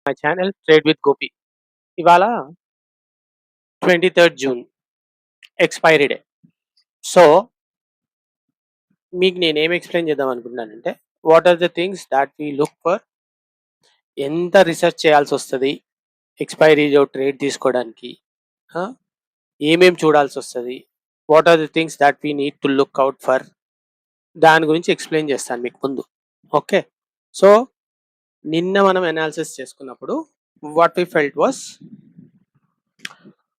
My channel trade with Gopi. ఇవాళ 23 June expiry day. So, మీకు నేనేం ఎక్స్‌ప్లెయిన్ చేద్దాం అనుకుంటున్నానంటే, what are the things that we look for, ఎంత రిసర్చ్ చేయాల్సొస్తది ఎక్స్‌పైరీలో ట్రేడ్ తీసుకోవడానికి, ఆ! ఏమేం చూడాల్సొస్తది, what are the things that we need to look out for, దాని గురించి ఎక్స్‌ప్లెయిన్ చేస్తాను మీకు ముందు. ఓకే. సో, నిన్న మనం అనాలిసిస్ చేసుకున్నప్పుడు వాట్ వి ఫెల్ట్ వాస్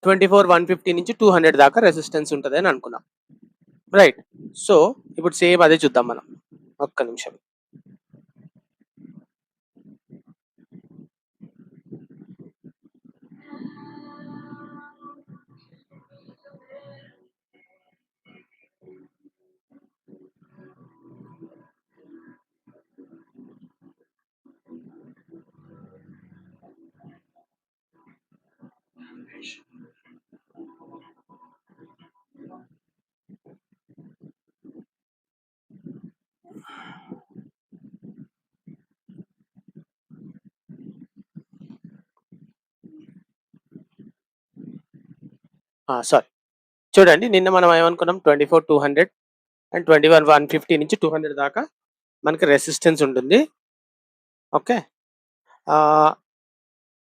24,150 నుంచి 200 దాకా రెసిస్టెన్స్ ఉంటదని అనుకున్నాం. రైట్. సో, ఇప్పుడు సేమ్ అదే చూద్దాం మనం. ఒక్క నిమిషం. సారీ. చూడండి, నిన్న మనం ఏమనుకున్నాం, 24,200 అండ్ 21,150 నుంచి 200 దాకా మనకి రెసిస్టెన్స్ ఉంటుంది. ఓకే.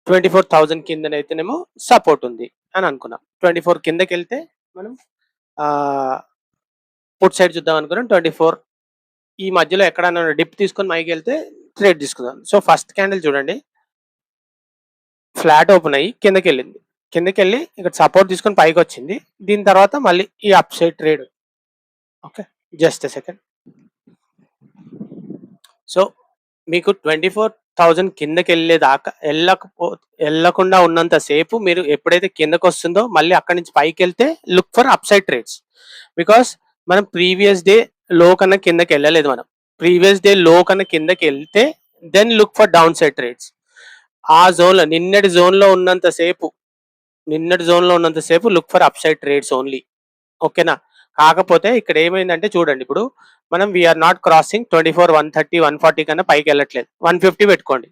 24,000 కిందనైతేనేమో సపోర్ట్ ఉంది అని అనుకున్నాం. 24 కిందకెళ్తే మనం పుట్ సైడ్ చూద్దాం అనుకున్నాం. 24 ఈ మధ్యలో ఎక్కడైనా డిప్ తీసుకొని పైకెళ్తే ట్రేడ్ తీసుకుందాం. సో, ఫస్ట్ క్యాండిల్ చూడండి, ఫ్లాట్ ఓపెన్ అయ్యి కిందకెళ్ళింది. కిందకెళ్ళి ఇక్కడ సపోర్ట్ తీసుకొని పైకొచ్చింది. దీని తర్వాత మళ్ళీ ఈ up side trade. Okay. Just a second. So, మీకు 24,000 కిందకెళ్ళేదాకా ఎళ్ళకుండా ఉన్నంత సేపు మీరు ఎప్పుడైతే కిందకొస్తుందో మళ్ళీ అక్కడి నుంచి పైకెళ్తే look for upside trades. Because మనం ప్రీవియస్ డే లో కన్నా కిందకెళ్ళలేదు మనం. ప్రీవియస్ డే లో కన్నా కిందకెళ్తే then look for downside trades. ఆ జోన్‌లో నిన్నటి జోన్‌లో ఉన్నంత సేపు look for upside trades only. ఓకేనా? కాకపోతే ఇక్కడ ఏమైందంటే చూడండి, ఇప్పుడు మనం వీఆర్ నాట్ క్రాసింగ్ 24, 130, 140 కన్నా పైకి వెళ్ళట్లేదు. 150 పెట్టుకోండి.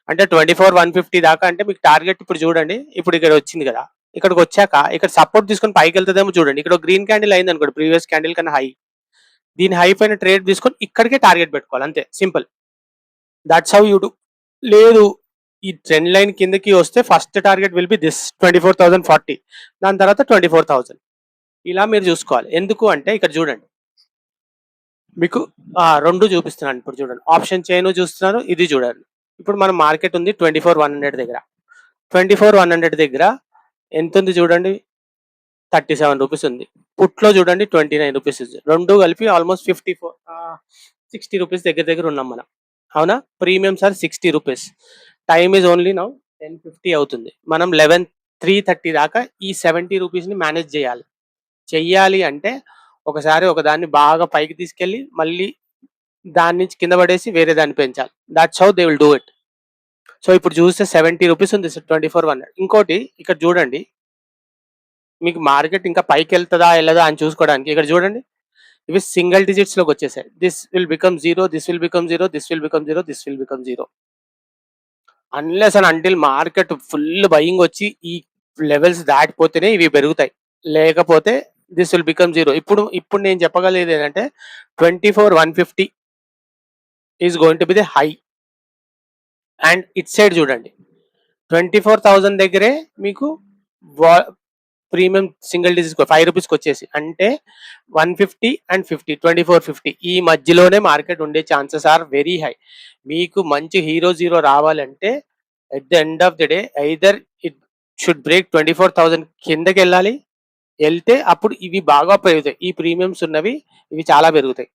అంటే 24, 150 దాకా అంటే మీకు టార్గెట్ ఇప్పుడు చూడండి, ఇప్పుడు ఇక్కడ వచ్చింది కదా, ఇక్కడికి వచ్చాక ఇక్కడ సపోర్ట్ తీసుకొని పైకి వెళ్తుందేమో చూడండి. ఇక్కడ గ్రీన్ క్యాండిల్ అయింది అనుకోండి, ప్రీవియస్ క్యాండిల్ కన్నా హై, దీని హై పైన ట్రేడ్ తీసుకొని ఇక్కడికే టార్గెట్ పెట్టుకోవాలి, అంతే simple. That's how you do. లేదు, ఈ ట్రెండ్ లైన్ కిందకి వస్తే first target will be this 24,040, దాని తర్వాత 24,000. ఇలా మీరు చూసుకోవాలి. ఎందుకు అంటే ఇక్కడ చూడండి, మీకు రెండు చూపిస్తున్నాను. ఇప్పుడు చూడండి, ఆప్షన్ చైన్ చూస్తున్నారు, ఇది చూడండి. ఇప్పుడు మన మార్కెట్ ఉంది 24,100 దగ్గర. 24,100 దగ్గర ఎంత ఉంది చూడండి, 37 రూపీస్ ఉంది. పుట్లో చూడండి 29 రూపీస్ ఉంది. రెండు కలిపి ఆల్మోస్ట్ 60 రూపీస్ దగ్గర ఉన్నాం మనం. అవునా? Premium sir 60 rupees. Time is only now 10:50 అవుతుంది. మనం 3:30 దాకా ఈ 70 రూపీస్ని మేనేజ్ చెయ్యాలి అంటే ఒకసారి ఒకదాన్ని బాగా పైకి తీసుకెళ్ళి మళ్ళీ దాని నుంచి కింద పడేసి వేరే దాన్ని పెంచాలి. That's how they will do it. So, ఇప్పుడు చూస్తే 70 రూపీస్ ఉంది 24,100. ఇంకోటి ఇక్కడ చూడండి, మీకు మార్కెట్ ఇంకా పైకి వెళ్తుందా వెళ్ళదా అని చూసుకోవడానికి ఇక్కడ చూడండి, ఇవి సింగిల్ డిజిట్స్ లోకి వచ్చేసాయి. This will become 0, this will become 0, this will become 0, this will become 0. Unless and until market full buying వచ్చి ఈ లెవెల్స్ దాటిపోతేనే ఇవి పెరుగుతాయి. లేకపోతే దిస్ విల్ బికమ్ 0. ఇప్పుడు నేను చెప్పగలిగేది ఏంటంటే 24,150 is going to be the high. And it side చూడండి, 24,000 దగ్గరే మీకు ప్రీమియం సింగిల్ డిజిట్ 5 రూపీస్కి వచ్చేసి, అంటే 150 అండ్ 50, 2450 ఈ మధ్యలోనే మార్కెట్ ఉండే ఛాన్సెస్ ఆర్ వెరీ హై. మీకు మంచి హీరో రావాలంటే at the end of the day either it should break 24,000 కిందకి వెళ్తే అప్పుడు ఇవి బాగా పెరుగుతాయి. ఈ ప్రీమియమ్స్ ఉన్నవి ఇవి చాలా పెరుగుతాయి.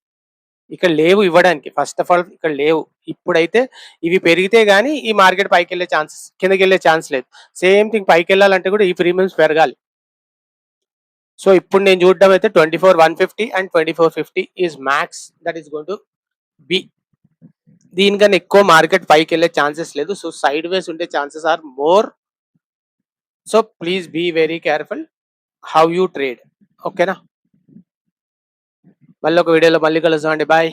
ఇక్కడ లేవు ఇవ్వడానికి. ఫస్ట్ ఆఫ్ ఆల్ ఇక్కడ లేవు. ఇప్పుడైతే ఇవి పెరిగితే గానీ ఈ మార్కెట్ పైకి వెళ్ళే ఛాన్సెస్, కిందకి వెళ్ళే ఛాన్స్ లేదు. సేమ్ థింగ్ పైకి వెళ్ళాలంటే కూడా ఈ ప్రీమియమ్స్ పెరగాలి. సో, ఇప్పుడు నేను చూడడం అయితే 24,150 and 2450 is max that is going to be. దీనికన్నా ఎక్కువ మార్కెట్ పైకి వెళ్ళే ఛాన్సెస్ లేదు. సో, సైడ్ వేస్ ఉండే chances are more. So, please be very careful how you trade. ఓకేనా? మళ్ళీ ఒక వీడియోలో మళ్ళీ కలుద్దామండి. బాయ్.